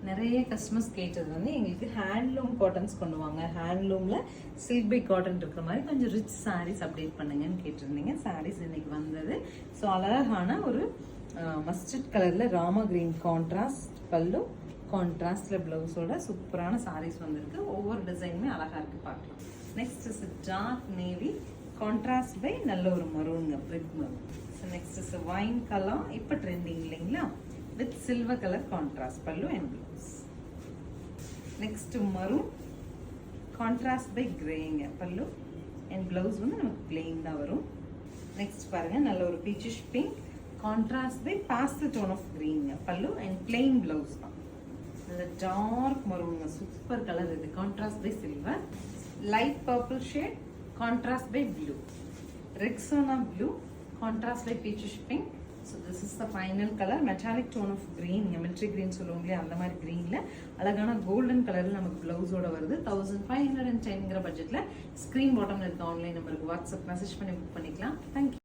நிறைய கஸ்டமர்ஸ் கேட்டது வந்து எங்களுக்கு ஹேண்ட்லூம் காட்டன்ஸ் கொண்டு வாங்க, ஹேண்ட்லூமில் சில்க் பை காட்டன் இருக்கிற மாதிரி கொஞ்சம் ரிச் சாரீஸ் அப்டேட் பண்ணுங்கன்னு கேட்டிருந்தீங்க. சாரீஸ் இன்னைக்கு வந்தது. ஸோ அழகான ஒரு மஸ்டர்ட் கலரில் ராமா கிரீன் கான்ட்ராஸ்ட் பல்லு, கான்ட்ராஸ்டில் ப்ளவுஸோட சூப்பரான சாரீஸ் வந்திருக்கு. ஒவ்வொரு டிசைனுமே அழகாக இருக்குது, பார்க்கலாம். Next is dark navy contrast by நல்ல ஒரு மரூனுங்க, brick maroon. So next is wine colour, இப்போ ட்ரெண்டிங் இல்லைங்களா, with silver color contrast pallu and blouse. Next maroon contrast by grey pallu and blouse வந்து நமக்கு plain தான் வரும். Next பாருங்க நல்ல ஒரு peachish pink contrast by pastel tone of green pallu and plain blouse தான். நல்ல dark maroon super color இது, contrast by silver. Light purple shade contrast by blue. Rexona blue contrast by peachish pink. So this is the final color, metallic tone of green, military green சொல்லுவோங்களே அந்த மாதிரி greenல அழகான golden கலர்ல நமக்கு பிளவுஸோட வருது. 1510ங்கிற பட்ஜெட்ல screen பாட்டம்ல இருக்க online நம்பருக்கு வாட்ஸ்அப் மெசேஜ் பண்ணி புக் பண்ணிக்கலாம். தேங்க்யூ.